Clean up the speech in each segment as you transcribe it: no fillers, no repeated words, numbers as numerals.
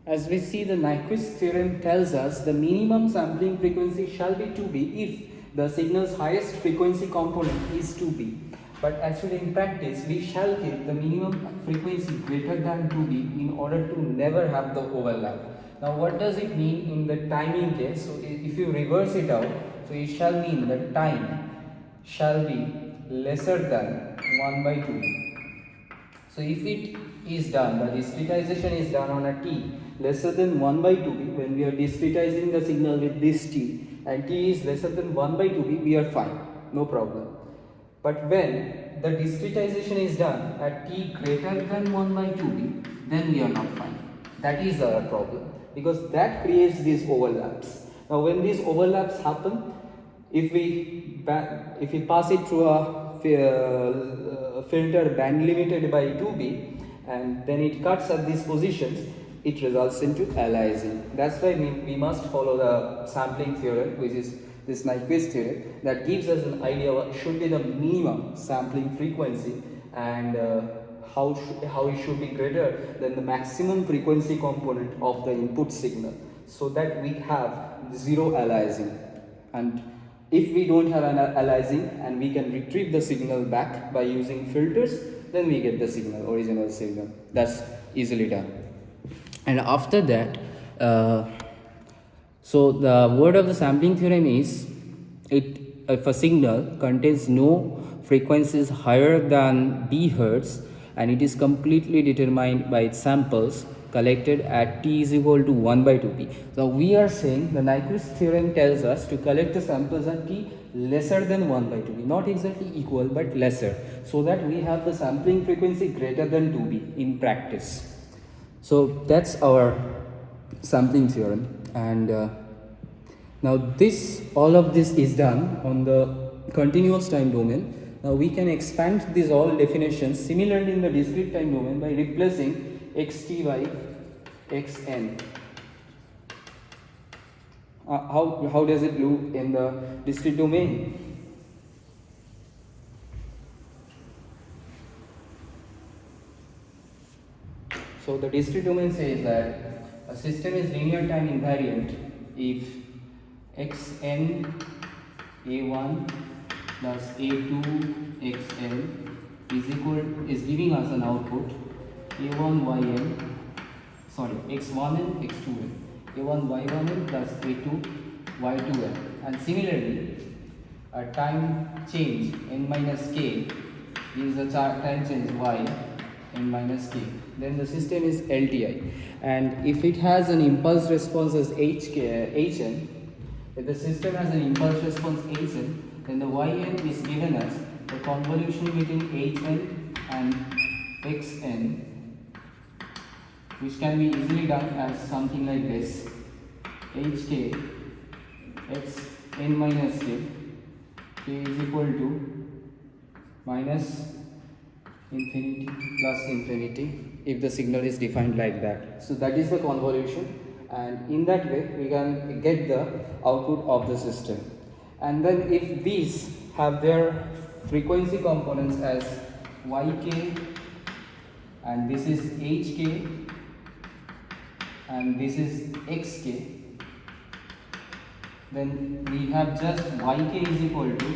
As we see, the Nyquist theorem tells us the minimum sampling frequency shall be 2b if the signal's highest frequency component is 2b. But actually in practice, we shall keep the minimum frequency greater than 2b in order to never have the overlap. Now what does it mean in the timing case? So if you reverse it out, so it shall mean that time shall be lesser than 1 by 2b. So if it is done, the discretization is done on a t lesser than 1 by 2b, when we are discretizing the signal with this t and t is lesser than 1 by 2b, we are fine, no problem. But when the discretization is done at t greater than 1 by 2b, then we are not fine. That is our problem, because that creates these overlaps. Now when these overlaps happen, if we pass it through a filter band limited by 2b and then it cuts at these positions, it results into aliasing. That's why we must follow the sampling theorem, which is this Nyquist theorem, that gives us an idea what should be the minimum sampling frequency and how it should be greater than the maximum frequency component of the input signal, so that we have zero aliasing. And if we don't have an aliasing and we can retrieve the signal back by using filters, then we get the signal, original signal. That's easily done. And after that, so the word of the sampling theorem is, if a signal contains no frequencies higher than b hertz and it is completely determined by its samples collected at t is equal to 1 by 2b. So we are saying the Nyquist theorem tells us to collect the samples at t lesser than 1 by 2b, not exactly equal but lesser, so that we have the sampling frequency greater than 2b in practice. So that's our sampling theorem. And now all of this is done on the continuous time domain. Now we can expand these all definitions similarly in the discrete time domain by replacing xt by xn. How does it look in the discrete domain? So the discrete domain says that a system is linear time invariant if xn a1 plus a2 xl is giving us an output a1 yn, sorry, x1n x2n, a1 y1n plus a2 y2n. And similarly, a time change n minus k is a time change y n minus k. Then the system is LTI. And if it has an impulse response as hn, if the system has an impulse response hn, then the yn is given as the convolution between hn and xn, which can be easily done as something like this: hk x n minus k is equal to minus infinity plus infinity if the signal is defined like that. So that is the convolution, and in that way we can get the output of the system. And then if these have their frequency components as yk, and this is hk, and this is xk, then we have just yk is equal to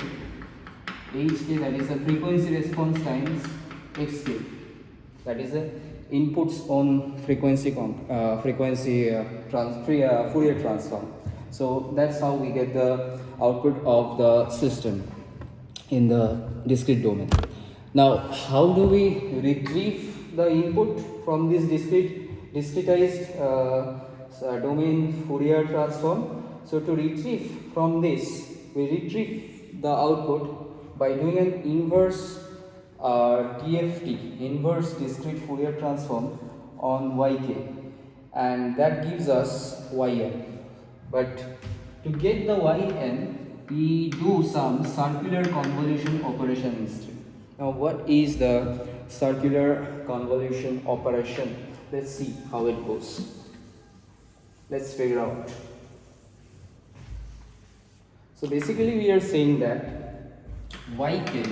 hk, that is the frequency response times xk, that is the inputs on Fourier transform. So that's how we get the output of the system in the discrete domain. Now how do we retrieve the input from this discretized domain Fourier transform? So to retrieve from this, we retrieve the output by doing an inverse TFT, inverse discrete Fourier transform on yk, and that gives us yn. But to get the yn, we do some circular convolution operation instead. Now what is the circular convolution operation? Let's see how it goes. Let's figure out. So basically we are saying that yk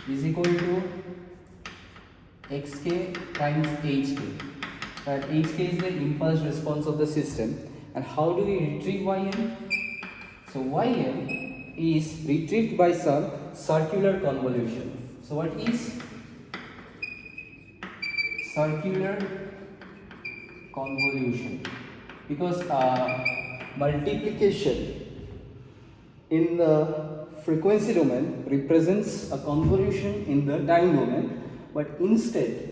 is equal to xk times hk. that hk is the impulse response of the system. And how do we retrieve yn? So yn is retrieved by some circular convolution. So what is circular convolution? Because multiplication in the frequency domain represents a convolution in the time domain, but instead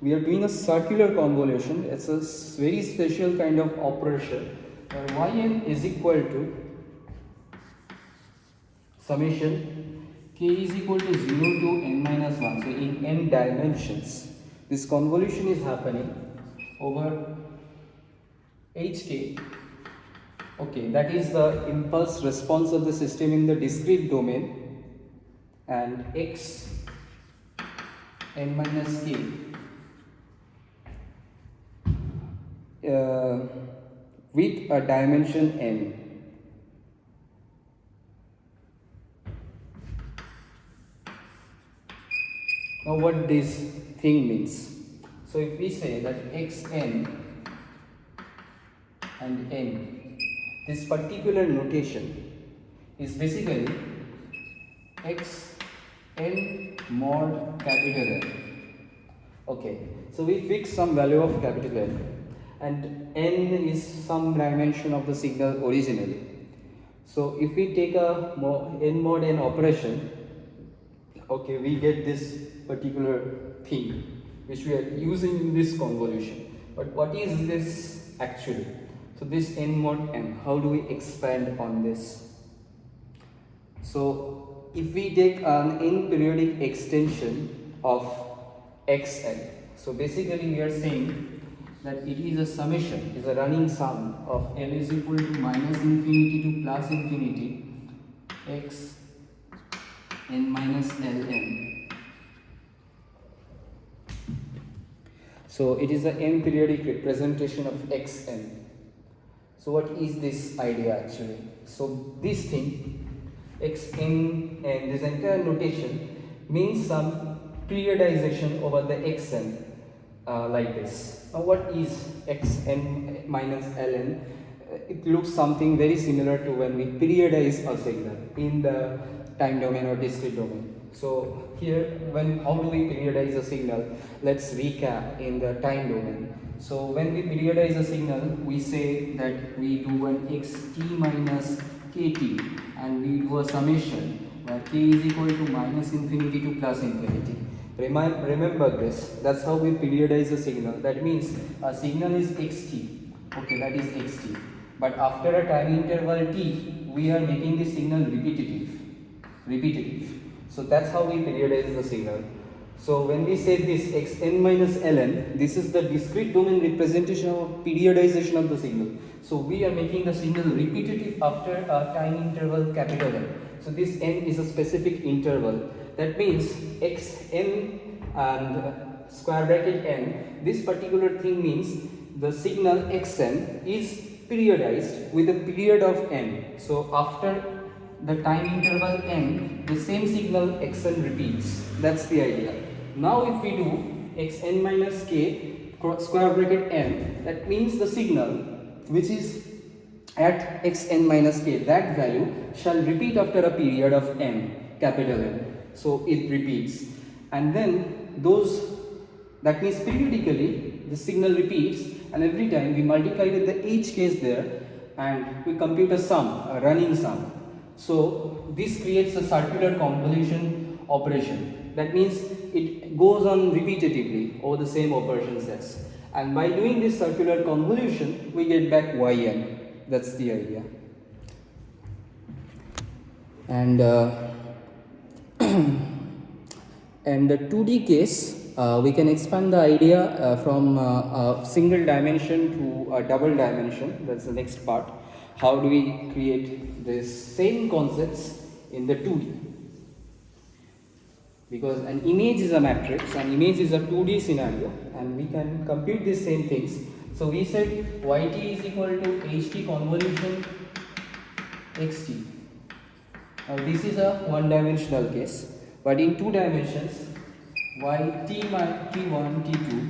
we are doing a circular convolution. It's a very special kind of operation where yn is equal to summation k is equal to 0 to n minus 1. So in n dimensions, this convolution is happening over hk. Okay, that is the impulse response of the system in the discrete domain, and x n minus k with a dimension n. Now what this thing means? So if we say that xn and n, this particular notation is basically x n mod capital N. Okay, so we fix some value of capital N, and n is some dimension of the signal originally. So if we take a n mod n operation, okay, we get this particular thing which we are using in this convolution. But what is this actually? So this n mod n, how do we expand on this? So if we take an n periodic extension of xn, so basically we are saying that it is a summation, is a running sum of n is equal to minus infinity to plus infinity x n minus ln. So it is the n periodic representation of xn. So what is this idea actually? So this thing xn and this entire notation means some periodization over the xn like this. Now what is xn minus ln? It looks something very similar to when we periodize a signal in the time domain or discrete domain. So here, how do we periodize a signal? Let's recap in the time domain. So when we periodize a signal, we say that we do an xt minus kt, and we do a summation where k is equal to minus infinity to plus infinity. Remember this, that's how we periodize a signal. That means a signal is xt, okay, that is xt. But after a time interval t, we are making the signal repetitive. So that's how we periodize the signal. So when we say this xn minus ln, this is the discrete domain representation of periodization of the signal. So we are making the signal repetitive after a time interval capital N. So this n is a specific interval. That means xn and square bracket n, this particular thing means the signal xn is periodized with a period of n. So after the time interval n, the same signal xn repeats. That's the idea. Now if we do xn minus k square bracket n, that means the signal which is at xn minus k, that value shall repeat after a period of n, capital N. So it repeats, and then that means periodically the signal repeats, and every time we multiply with the hk's there and we compute a sum, a running sum. So this creates a circular convolution operation. That means it goes on repetitively over the same operation sets, and by doing this circular convolution we get back yn. That's the idea. And and the 2D case, we can expand the idea from a single dimension to a double dimension. That's the next part. How do we create the same concepts in the 2D? Because an image is a matrix, an image is a 2D scenario, and we can compute these same things. So we said yt is equal to ht convolution xt. Now this is a one-dimensional case, but in two dimensions, yt t1 t2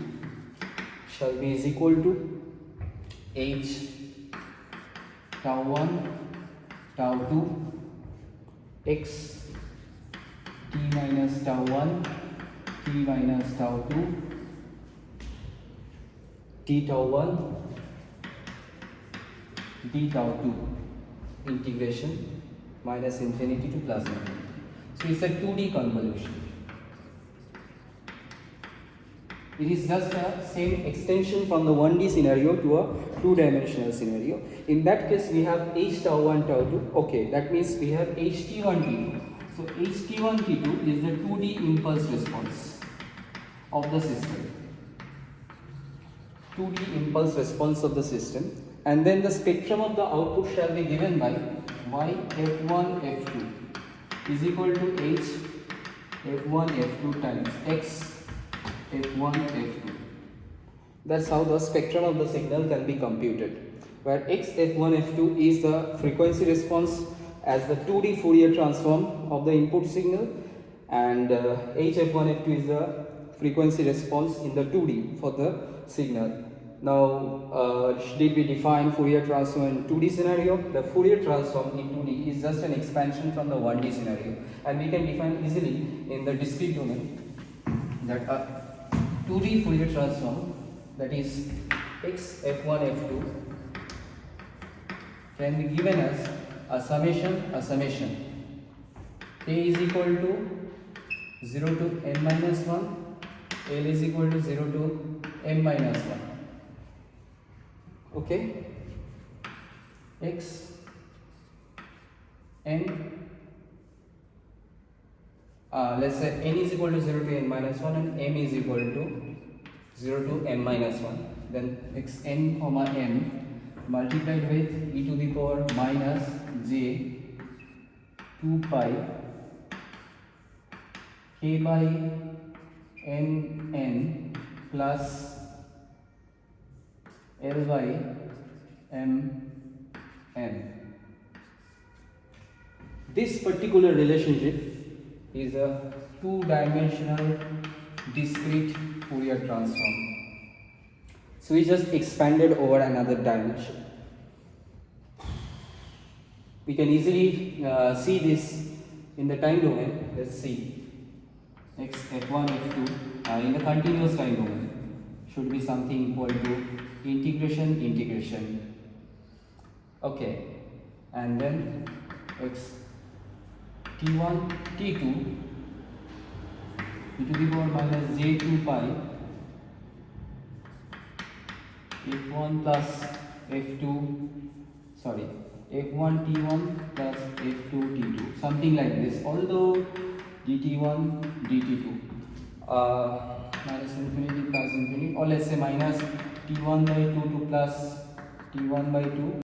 shall be is equal to h tau 1 tau 2 x t minus tau 1 t minus tau 2 t tau 1 d tau 2 integration minus infinity to plus infinity. So it's a 2D convolution. It is just a same extension from the 1D scenario to a 2-dimensional scenario. In that case, we have h tau 1 tau 2. Okay, that means we have ht1 t2. So ht1 t2 is the 2D impulse response of the system. 2D impulse response of the system, and then the spectrum of the output shall be given by y f1 f2 is equal to h f1 f2 times x f1 f2. That's how the spectrum of the signal can be computed, where x f1 f2 is the frequency response as the 2D Fourier transform of the input signal, and h f1 f2 is the frequency response in the 2D for the signal. Now, did we define Fourier transform in 2D scenario? The Fourier transform in 2D is just an expansion from the 1D scenario, and we can define easily in the discrete domain that a 2D Fourier transform, that is x f1 f2, can be given as a summation a is equal to 0 to n minus 1, l is equal to 0 to m minus 1. Okay, x n, let's say n is equal to 0 to n minus 1 and m is equal to 0 to m minus 1. Then x n comma m multiplied with e to the power minus j 2 pi k by n n plus L by m n. This particular relationship is a 2-dimensional discrete Fourier transform. So we just expanded over another dimension. We can easily see this in the time domain. Let's see, x f1 f2 in the continuous time domain should be something equal to integration. Okay, and then x t1 t2 e to the power minus j 2 pi f1 plus f2, sorry, f1 t1 plus f2 t2, something like this, although dt1 dt2 minus infinity plus infinity, or let's say minus t1 by 2 to plus t1 by 2